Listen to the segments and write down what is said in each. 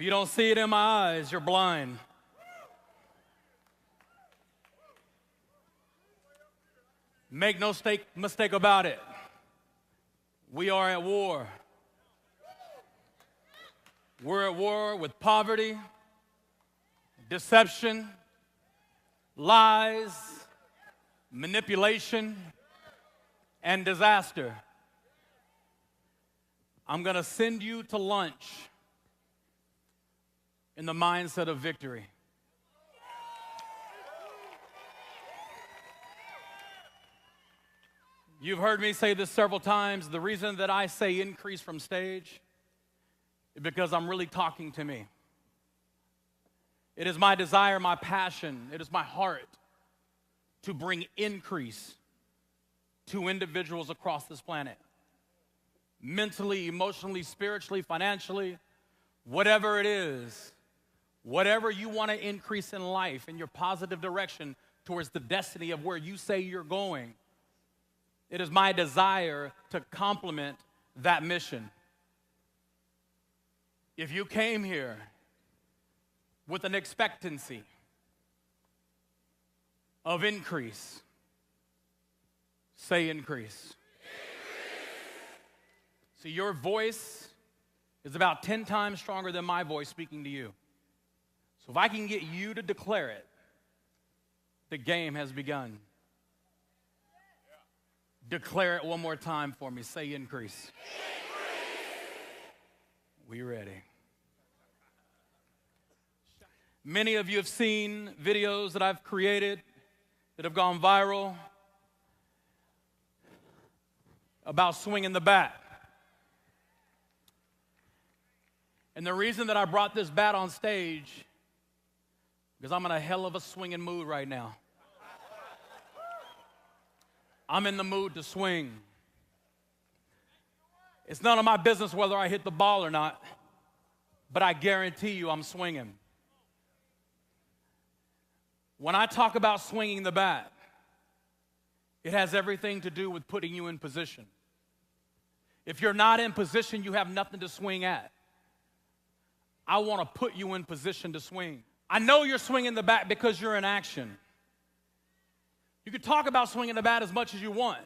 If you don't see it in my eyes, you're blind. Make no mistake about it. We are at war. We're at war with poverty, deception, lies, manipulation, and disaster. I'm going to send you to lunch in the mindset of victory. You've heard me say this several times. The reason that I say increase from stage is because I'm really talking to me. It is my desire, my passion, it is my heart to bring increase to individuals across this planet. Mentally, emotionally, spiritually, financially, whatever it is, whatever you want to increase in life in your positive direction towards the destiny of where you say you're going. It is my desire to complement that mission. If you came here with an expectancy of increase, say increase. See, your voice is about 10 times stronger than my voice speaking to you. So if I can get you to declare it, the game has begun. Declare it one more time for me. Say increase. We ready. Many of you have seen videos that I've created that have gone viral about swinging the bat. And the reason that I brought this bat on stage, because I'm in a hell of a swinging mood right now. I'm in the mood to swing. It's none of my business whether I hit the ball or not, but I guarantee you I'm swinging. When I talk about swinging the bat, it has everything to do with putting you in position. If you're not in position, you have nothing to swing at. I want to put you in position to swing. I know you're swinging the bat because you're in action. You can talk about swinging the bat as much as you want,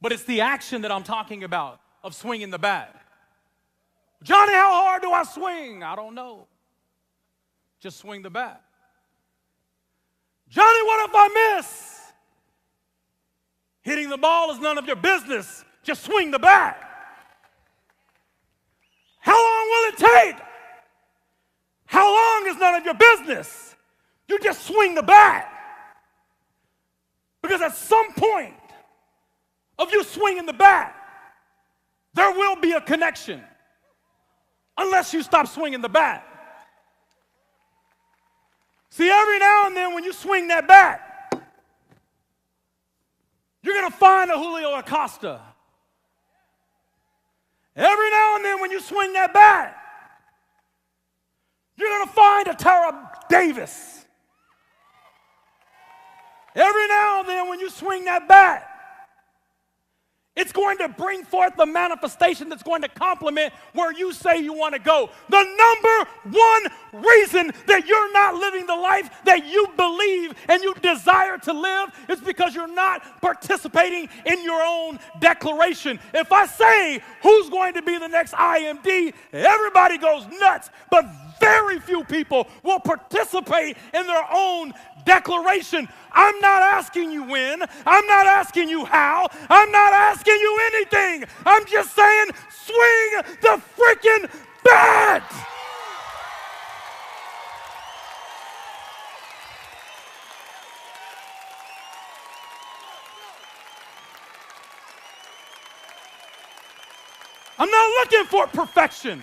but it's the action that I'm talking about of swinging the bat. Johnny, how hard do I swing? I don't know. Just swing the bat. Johnny, what if I miss? Hitting the ball is none of your business. Just swing the bat. How long will it take? How long is none of your business. You just swing the bat. Because at some point of you swinging the bat, there will be a connection. Unless you stop swinging the bat. See, every now and then when you swing that bat, you're going to find a Julio Acosta. Every now and then when you swing that bat, you're going to find a Tara Davis. Every now and then when you swing that bat, it's going to bring forth the manifestation that's going to complement where you say you want to go. The number one reason that you're not living the life that you believe and you desire to live is because you're not participating in your own declaration. If I say who's going to be the next IMD, everybody goes nuts, but very few people will participate in their own declaration. I'm not asking you when. I'm not asking you how. I'm not asking you anything. I'm just saying swing the freaking bat. I'm not looking for perfection.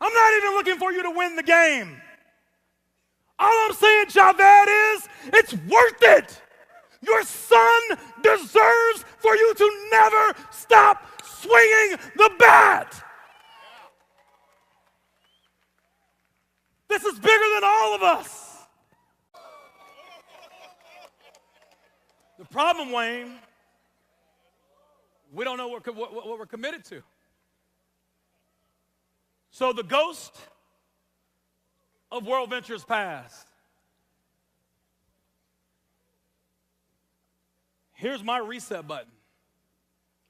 I'm not even looking for you to win the game. All I'm saying, Javed, is it's worth it. Your son deserves for you to never stop swinging the bat. This is bigger than all of us. The problem, Wayne, We don't know what we're committed to. So the ghost of World Ventures passed. Here's my reset button.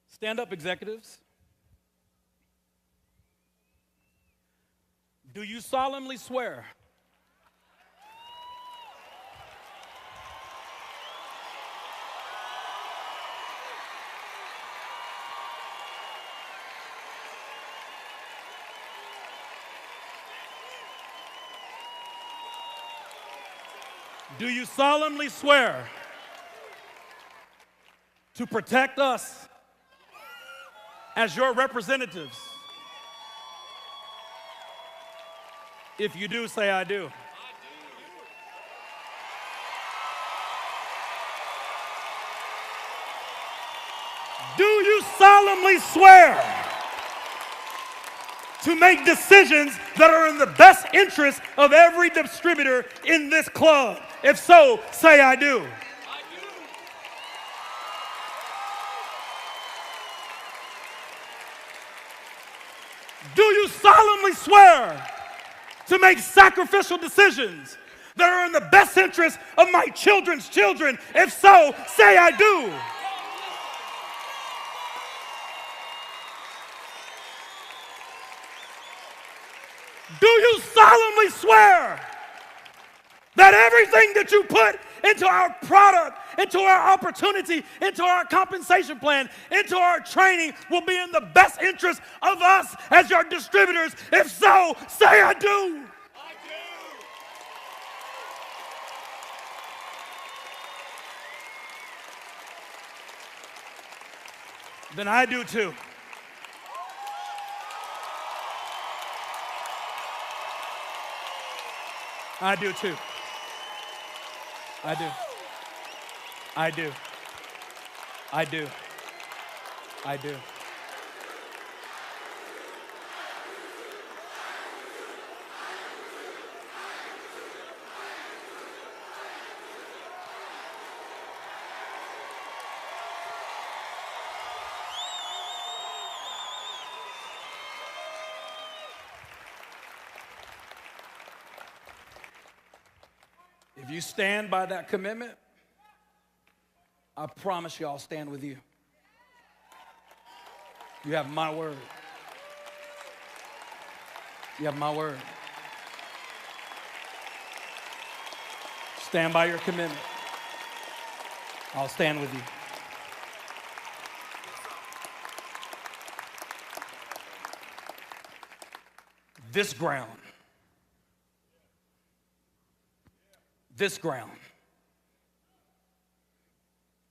Stand up, executives. Do you solemnly swear to protect us as your representatives? If you do, say I do. Do you solemnly swear to make decisions that are in the best interest of every distributor in this club? If so, say I do. Do you solemnly swear to make sacrificial decisions that are in the best interest of my children's children? If so, say I do. Do you solemnly swear that everything that you put into our product, into our opportunity, into our compensation plan, into our training will be in the best interest of us as your distributors? If so, say I do. I do. Then I do too. I do too. I do. I do. I do. I do. If you stand by that commitment, I promise you I'll stand with you. You have my word. You have my word. Stand by your commitment. I'll stand with you. This ground,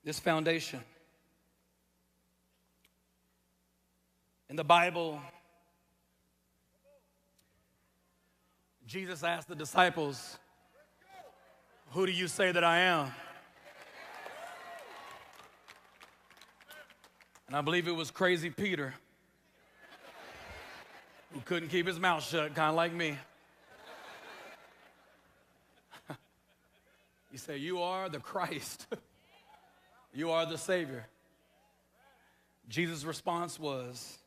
this foundation. In the Bible, Jesus asked the disciples, "Who do you say that I am?" And I believe it was crazy Peter, who couldn't keep his mouth shut, kind of like me. He said, "You are the Christ. You are the Savior." Jesus' response was,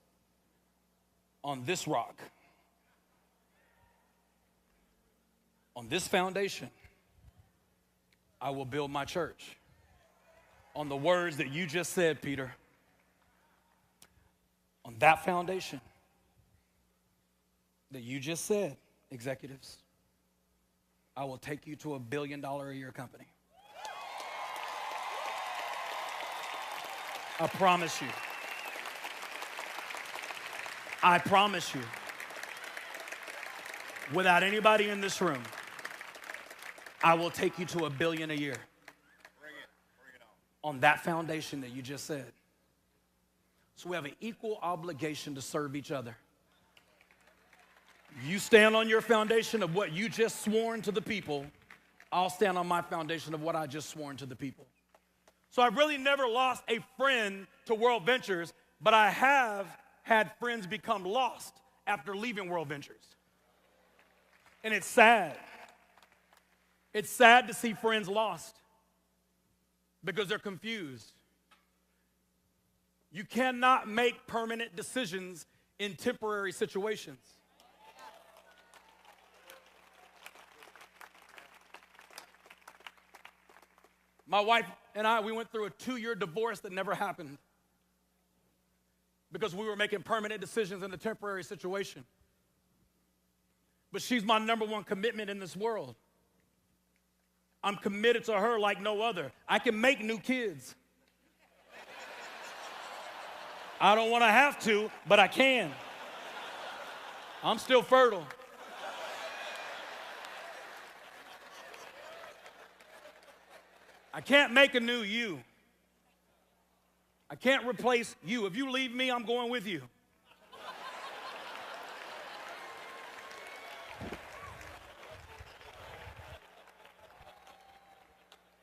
"On this rock, on this foundation, I will build my church." On the words that you just said, Peter. On that foundation that you just said, executives, I will take you to $1 billion a year company. I promise you. I promise you. Without anybody in this room, I will take you to $1 billion a year. Bring it on that foundation that you just said. So we have an equal obligation to serve each other. You stand on your foundation of what you just sworn to the people. I'll stand on my foundation of what I just sworn to the people. So I've really never lost a friend to World Ventures, but I have had friends become lost after leaving World Ventures. And it's sad. It's sad to see friends lost because they're confused. You cannot make permanent decisions in temporary situations. My wife and I, we went through a 2-year divorce that never happened because we were making permanent decisions in a temporary situation. But she's my number one commitment in this world. I'm committed to her like no other. I can make new kids. I don't want to have to, but I can. I'm still fertile. I can't make a new you. I can't replace you. If you leave me, I'm going with you.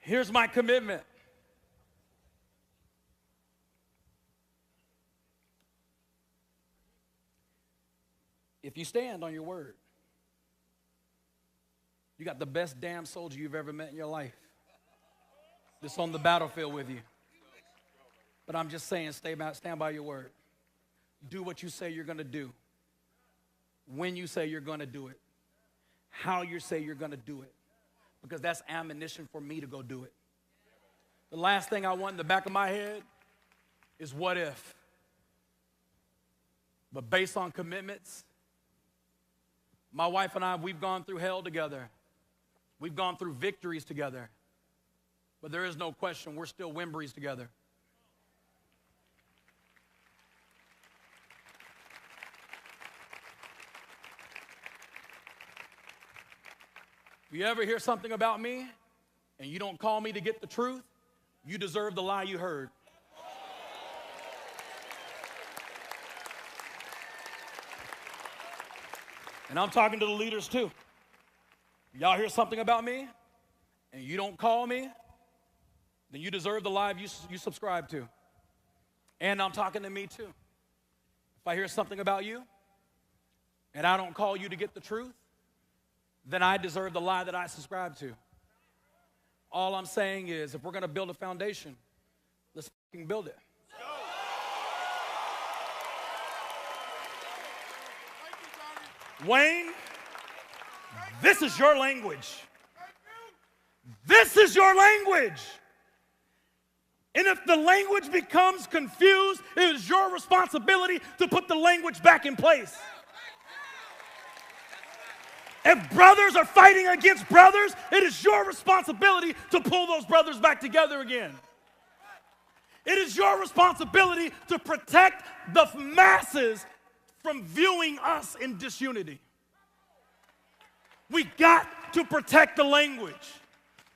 Here's my commitment. If you stand on your word, you got the best damn soldier you've ever met in your life that's on the battlefield with you. But I'm just saying, stand by your word. Do what you say you're going to do. When you say you're going to do it. How you say you're going to do it. Because that's ammunition for me to go do it. The last thing I want in the back of my head is what if. But based on commitments, my wife and I, we've gone through hell together. We've gone through victories together. But there is no question, we're still Wimberys together. If you ever hear something about me and you don't call me to get the truth, you deserve the lie you heard. And I'm talking to the leaders too. Y'all hear something about me and you don't call me, then you deserve the lie you subscribe to. And I'm talking to me too. If I hear something about you and I don't call you to get the truth, then I deserve the lie that I subscribe to. All I'm saying is, if we're going to build a foundation, let's fucking build it. Wayne, this is your language. This is your language. And if the language becomes confused, it is your responsibility to put the language back in place. If brothers are fighting against brothers, it is your responsibility to pull those brothers back together again. It is your responsibility to protect the masses from viewing us in disunity. We got to protect the language.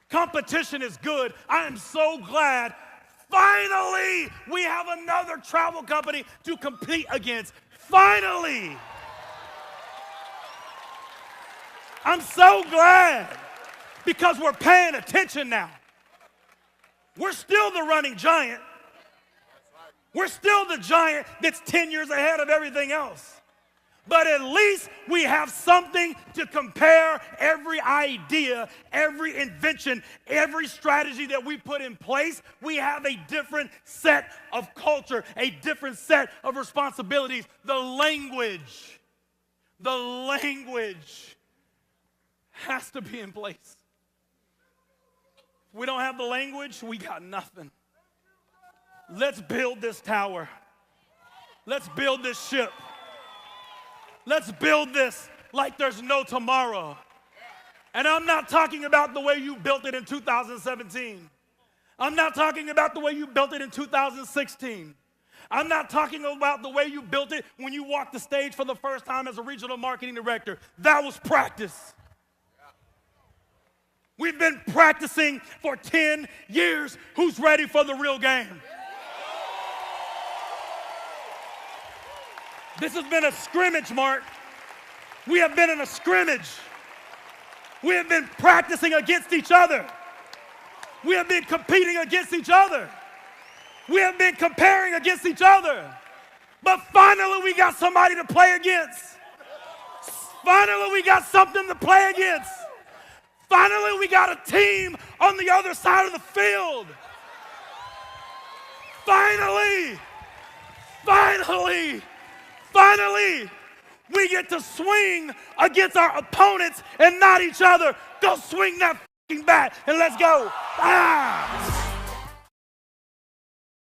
Competition is good. I am so glad finally we have another travel company to compete against. Finally. I'm so glad because we're paying attention now. We're still the running giant. We're still the giant that's 10 years ahead of everything else. But at least we have something to compare every idea, every invention, every strategy that we put in place. We have a different set of culture, a different set of responsibilities. The language has to be in place. If we don't have the language, we got nothing. Let's build this tower. Let's build this ship. Let's build this like there's no tomorrow. And I'm not talking about the way you built it in 2017. I'm not talking about the way you built it in 2016. I'm not talking about the way you built it when you walked the stage for the first time as a regional marketing director. That was practice. We've been practicing for 10 years. Who's ready for the real game? This has been a scrimmage, Mark. We have been in a scrimmage. We have been practicing against each other. We have been competing against each other. We have been comparing against each other. But finally, we got somebody to play against. Finally, we got something to play against. Finally, we got a team on the other side of the field. Finally, Finally, we get to swing against our opponents and not each other. Go swing that f***ing bat and let's go. Ah!